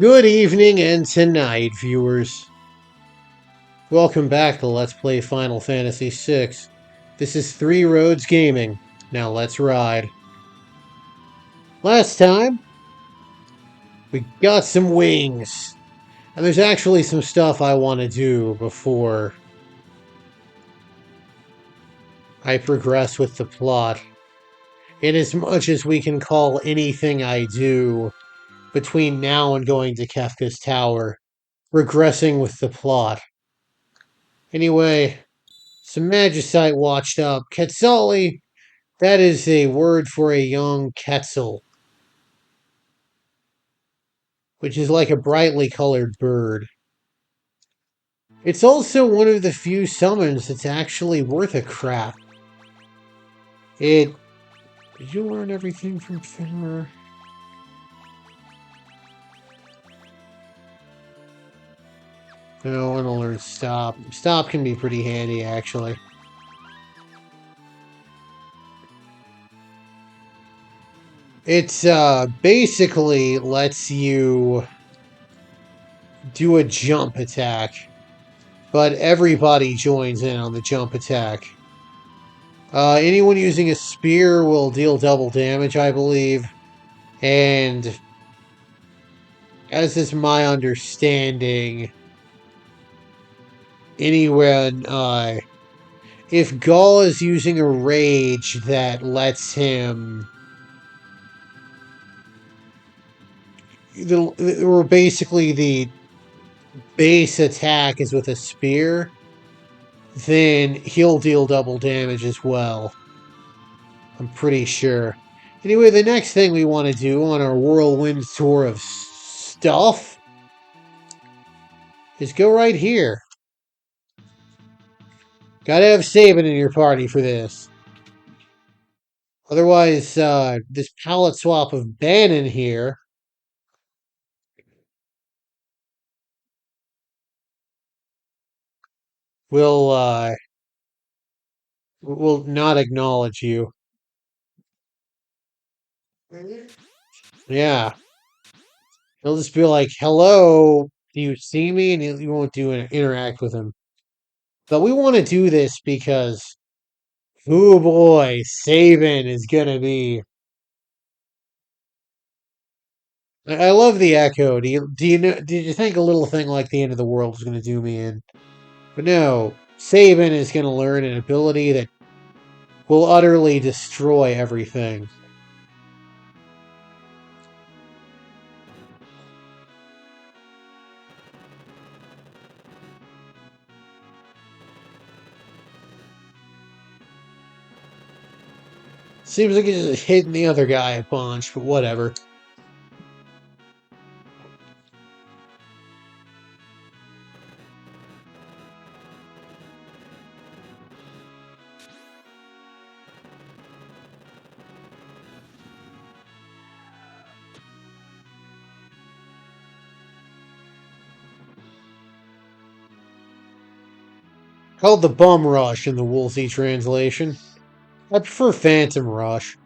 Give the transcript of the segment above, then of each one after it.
Good evening and tonight, viewers. Welcome back to Let's Play Final Fantasy VI. This is Three Roads Gaming. Now let's ride. Last time, we got some wings. And there's actually some stuff I want to do before I progress with the plot. In as much as we can call anything I do between now and going to Kefka's Tower regressing with the plot. Anyway, some Magicite watched up. Quetzali, that is a word for a young Quetzal, which is like a brightly colored bird. It's also one of the few summons that's actually worth a crap. Did you learn everything from Finmer? No, I want to learn Stop. Stop can be pretty handy, actually. It's basically lets you do a jump attack, but everybody joins in on the jump attack. Anyone using a spear will deal double damage, I believe. And as is my understanding, anyone, if Gaul is using a rage that lets him, or basically the base attack is with a spear, then he'll deal double damage as well. I'm pretty sure. Anyway, the next thing we want to do on our whirlwind tour of stuff is go right here. Gotta have Sabin in your party for this. Otherwise, this palette swap of Bannon here will not acknowledge you. Yeah. He'll just be like, hello, do you see me? And you won't interact with him. But we want to do this because, oh boy, Sabin is gonna be... I love the echo. Did you think a little thing like the end of the world was gonna do me in? But no, Sabin is gonna learn an ability that will utterly destroy everything. Seems like he's just hitting the other guy a bunch, but whatever. Called the Bum Rush in the Woolsey translation. I prefer Phantom Rush.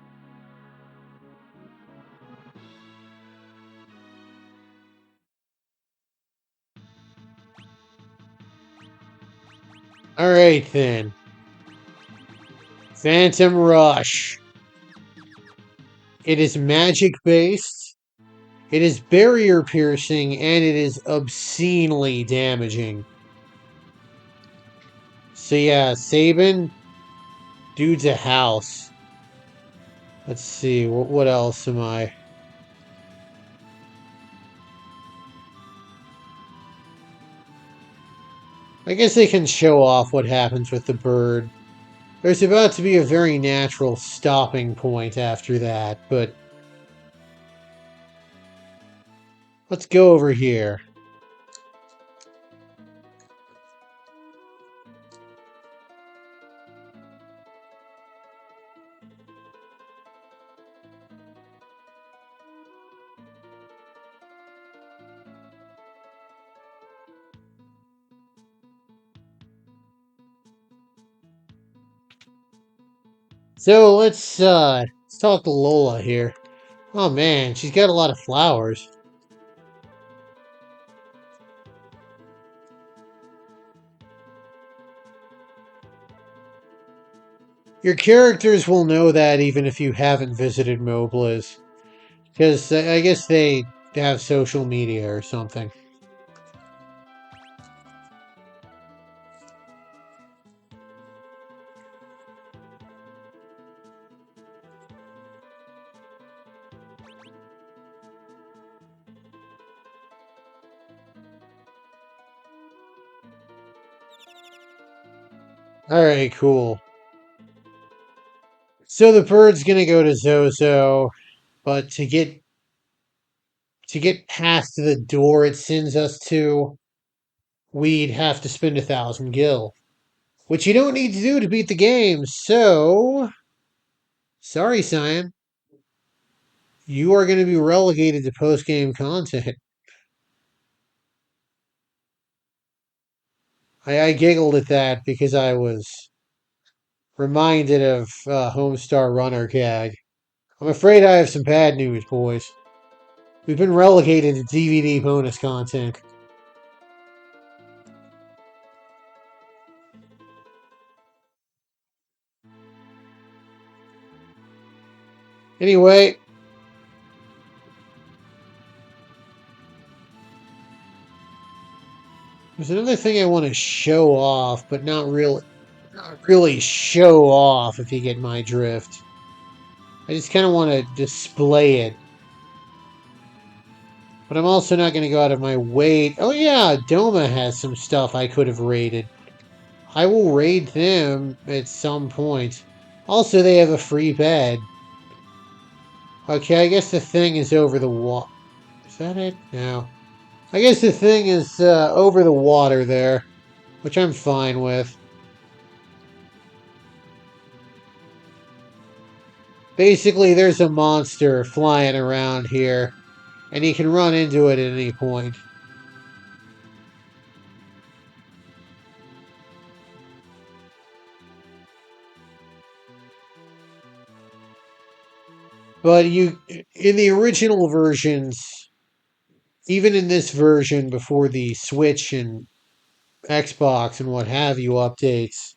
Alright then. Phantom Rush. It is magic based, it is barrier piercing, and it is obscenely damaging. So yeah, Sabin, dude's a house. Let's see, what else am I? I guess they can show off what happens with the bird. There's about to be a very natural stopping point after that, but let's go over here. So let's talk to Lola here. Oh man, she's got a lot of flowers. Your characters will know that even if you haven't visited Moblas. Because I guess they have social media or something. Alright, cool. So the bird's gonna go to Zozo, but to get past the door it sends us to, we'd have to spend 1,000 gil. Which you don't need to do to beat the game, so sorry, Cyan. You are gonna be relegated to post-game content. I giggled at that because I was reminded of Homestar Runner gag. I'm afraid I have some bad news, boys. We've been relegated to DVD bonus content. Anyway, there's another thing I want to show off, but not really show off if you get my drift. I just kind of want to display it. But I'm also not going to go out of my way. Oh yeah, Doma has some stuff I could have raided. I will raid them at some point. Also, they have a free bed. Okay, I guess the thing is over the wall. Is that it? No. I guess the thing is over the water there, which I'm fine with. Basically, there's a monster flying around here, and you can run into it at any point. But in the original versions, even in this version before the Switch and Xbox and what have you updates,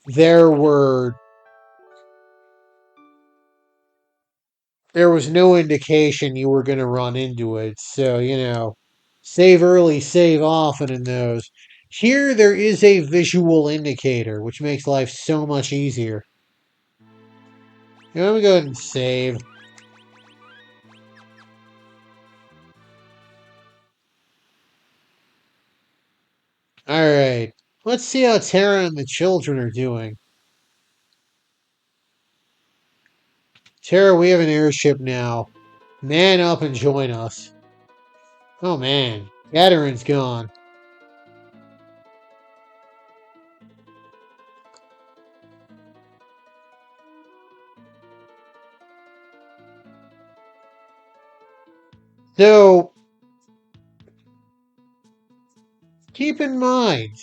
there were there was no indication you were going to run into it. So, save early, save often in those. Here, there is a visual indicator, which makes life so much easier. Let me go ahead and save. Alright. Let's see how Terra and the children are doing. Terra, we have an airship now. Man up and join us. Oh man, Gadarin's gone. So, keep in mind,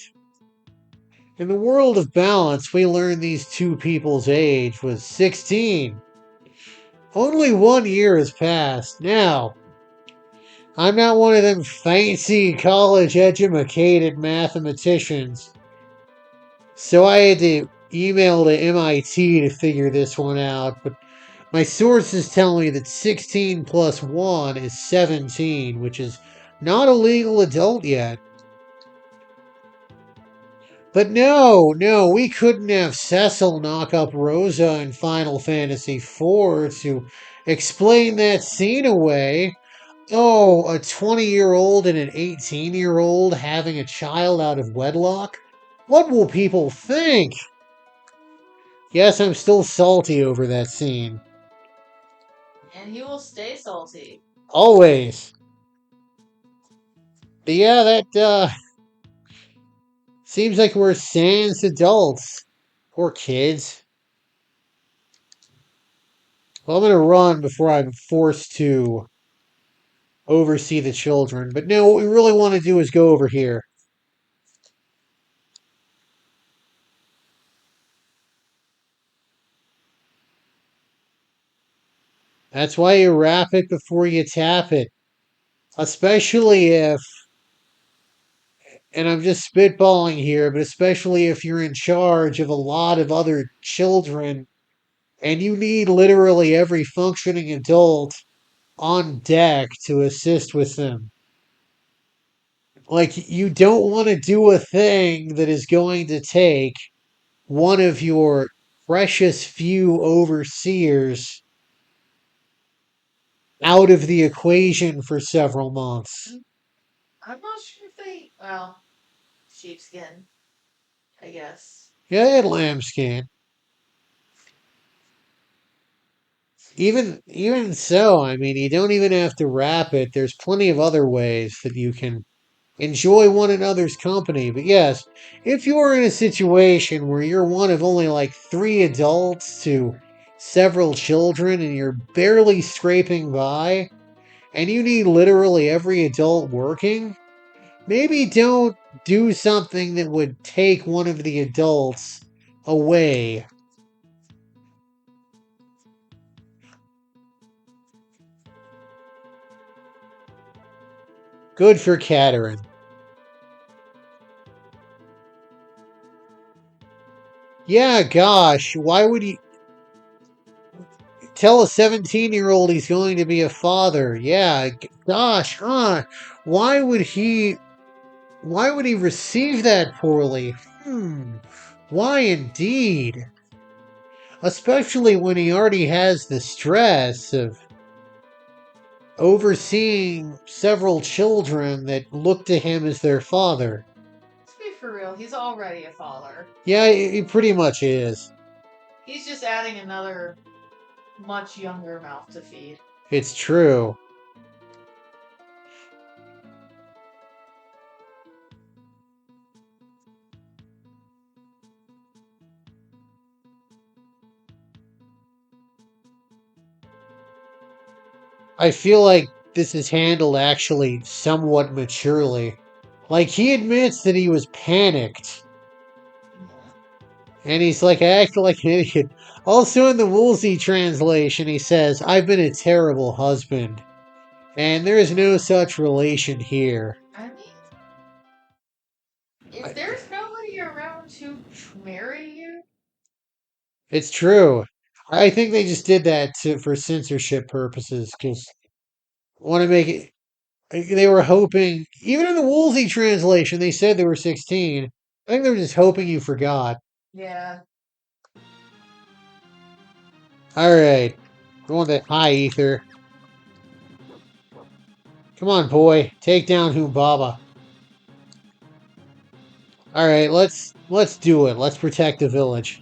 in the world of balance, we learned these two people's age was 16. Only 1 year has passed. Now, I'm not one of them fancy college educated mathematicians, so I had to email to MIT to figure this one out, but my sources tell me that 16 plus 1 is 17, which is not a legal adult yet. But no, we couldn't have Cecil knock up Rosa in Final Fantasy IV to explain that scene away. Oh, a 20-year-old and an 18-year-old having a child out of wedlock? What will people think? Yes, I'm still salty over that scene. And he will stay salty. Always. But yeah, that seems like we're sans adults. Or kids. Well, I'm gonna run before I'm forced to oversee the children. But no, what we really want to do is go over here. That's why you wrap it before you tap it. Especially if and I'm just spitballing here, but especially if you're in charge of a lot of other children and you need literally every functioning adult on deck to assist with them. Like, you don't want to do a thing that is going to take one of your precious few overseers out of the equation for several months. I'm not sure if they. Well, sheepskin, I guess. Yeah, I had lambskin. Even so, I mean, you don't even have to wrap it. There's plenty of other ways that you can enjoy one another's company. But yes, if you're in a situation where you're one of only like 3 adults to several children and you're barely scraping by, and you need literally every adult working, maybe don't do something that would take one of the adults away. Good for Katerin. Yeah, gosh, why would he tell a 17-year-old he's going to be a father? Yeah, gosh, huh? Why would he receive that poorly? Why indeed? Especially when he already has the stress of overseeing several children that look to him as their father. Let's be for real, he's already a father. Yeah, he pretty much is. He's just adding another much younger mouth to feed. It's true. I feel like this is handled actually somewhat maturely. Like, he admits that he was panicked. And he's like, I act like an idiot. Also in the Woolsey translation, he says, I've been a terrible husband. And there is no such relation here. I mean, if there's nobody around to marry you, It's true. I think they just did that for censorship purposes, because want to make it. They were hoping, even in the Woolsey translation, they said they were 16. I think they were just hoping you forgot. yeah. Alright. Going to high ether. Come on, boy. Take down Humbaba. Alright, let's do it. Let's protect the village.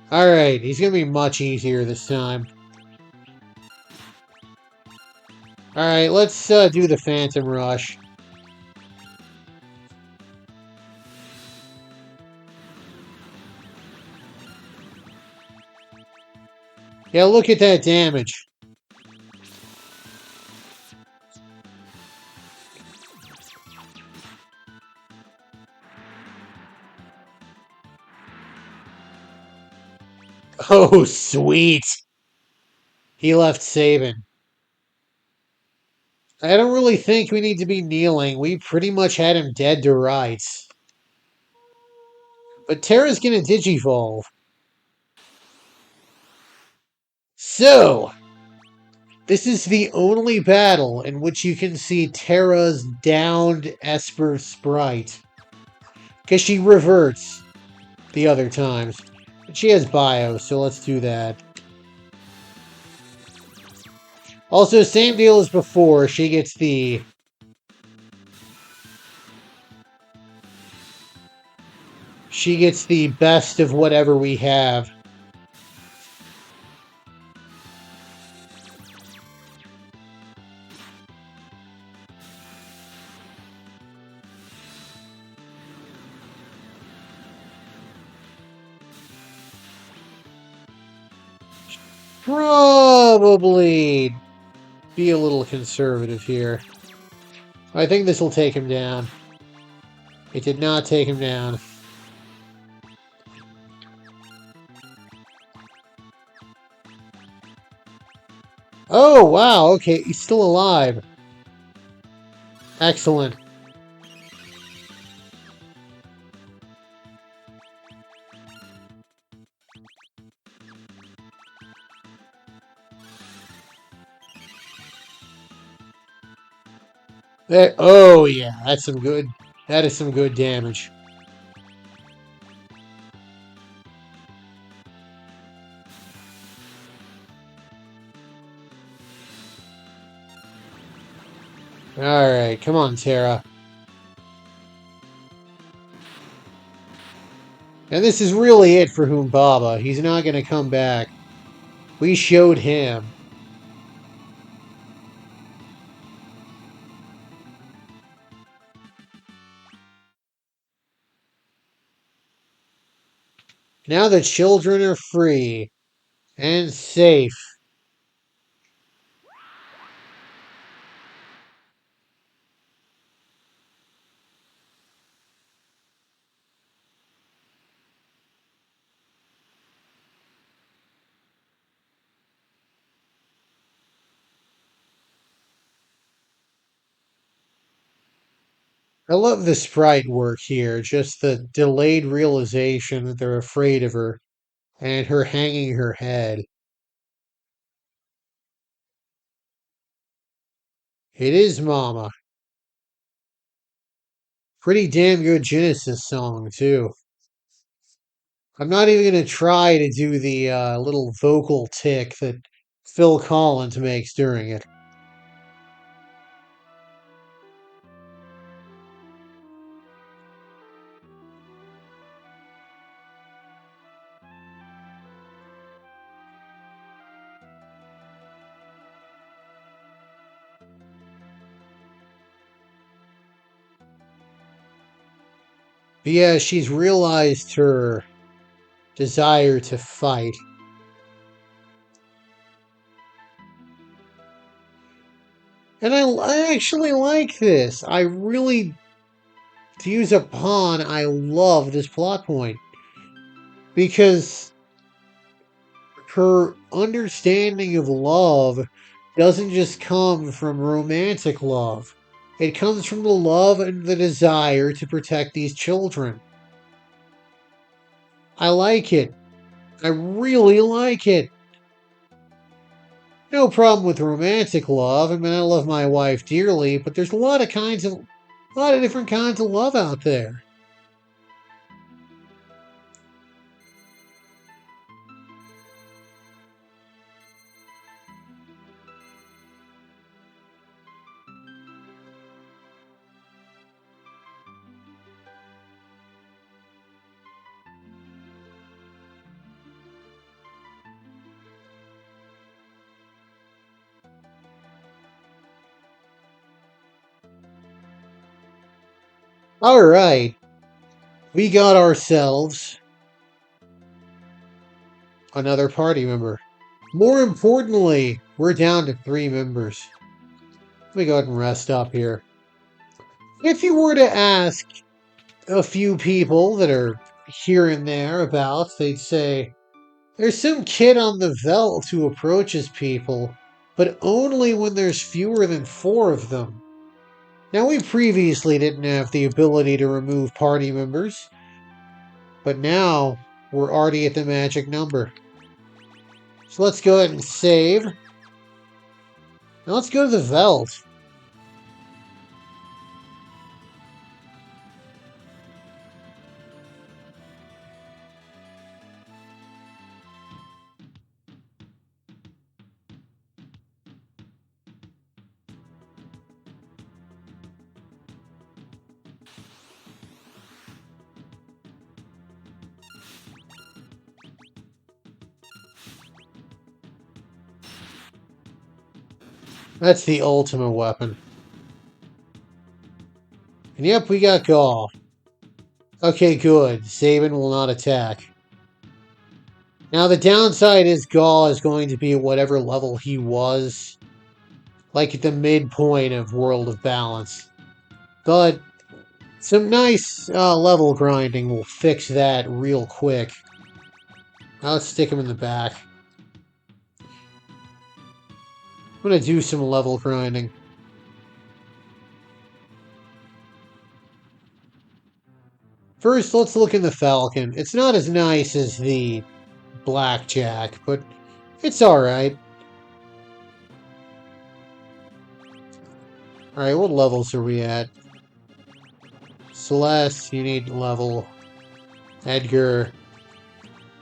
Alright, he's gonna be much easier this time. Alright, let's do the Phantom Rush. Yeah, look at that damage. Oh, sweet. He left Sabin. I don't really think we need to be kneeling. We pretty much had him dead to rights. But Terra's gonna digivolve. So, this is the only battle in which you can see Terra's downed Esper sprite. Because she reverts the other times. But she has bio, so let's do that. Also, same deal as before. She gets the... She gets the best of whatever we have. Probably be a little conservative here. I think this will take him down. It did not take him down. Oh, wow, okay, he's still alive. Excellent. Oh, yeah, that's some good... That is some good damage. Alright, come on, Terra. And this is really it for Humbaba. He's not going to come back. We showed him. Now the children are free and safe. I love the sprite work here, just the delayed realization that they're afraid of her, and her hanging her head. It is Mama. Pretty damn good Genesis song, too. I'm not even going to try to do the little vocal tick that Phil Collins makes during it. But yeah, she's realized her desire to fight. And I actually like this. I really, to use a pawn, I love this plot point. Because her understanding of love doesn't just come from romantic love. It comes from the love and the desire to protect these children. I like it. I really like it. No problem with romantic love. I mean, I love my wife dearly, but there's a lot of different kinds of love out there. All right, we got ourselves another party member. More importantly, we're down to 3 members. Let me go ahead and rest up here. If you were to ask a few people that are here and there about, they'd say, there's some kid on the veldt who approaches people, but only when there's fewer than 4 of them. Now, we previously didn't have the ability to remove party members, but now we're already at the magic number. So let's go ahead and save. Now let's go to the veldt. That's the ultimate weapon. And yep, we got Gaul. Okay, good. Sabin will not attack. Now, the downside is Gaul is going to be at whatever level he was, like at the midpoint of World of Balance. But some nice level grinding will fix that real quick. Now let's stick him in the back. gonna do some level grinding. First, let's look in the Falcon. It's not as nice as the Blackjack, but it's alright. Alright, what levels are we at? Celeste, you need level. Edgar,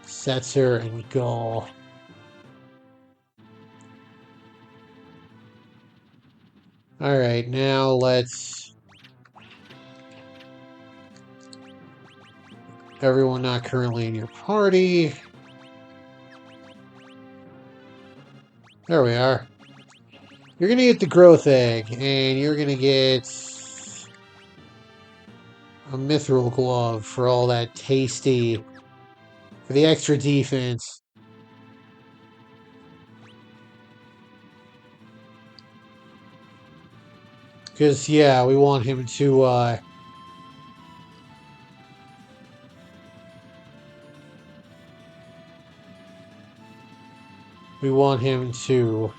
Setzer, and Gaul. Alright, now let's... Everyone not currently in your party. There we are. You're gonna get the growth egg, and you're gonna get a mithril glove for all that tasty, for the extra defense. Because, yeah, we want him to, we want him to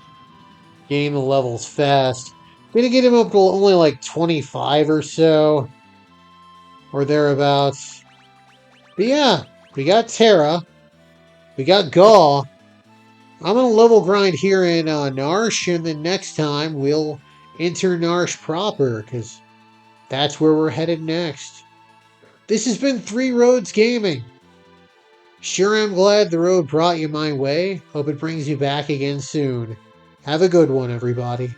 gain the levels fast. We're gonna get him up to only like 25 or so. Or thereabouts. But yeah, we got Terra. We got Gaul. I'm gonna level grind here in Narsh, and then next time we'll enter Narsh proper, because that's where we're headed next. This has been Three Roads Gaming. Sure am glad the road brought you my way. Hope it brings you back again soon. Have a good one, everybody.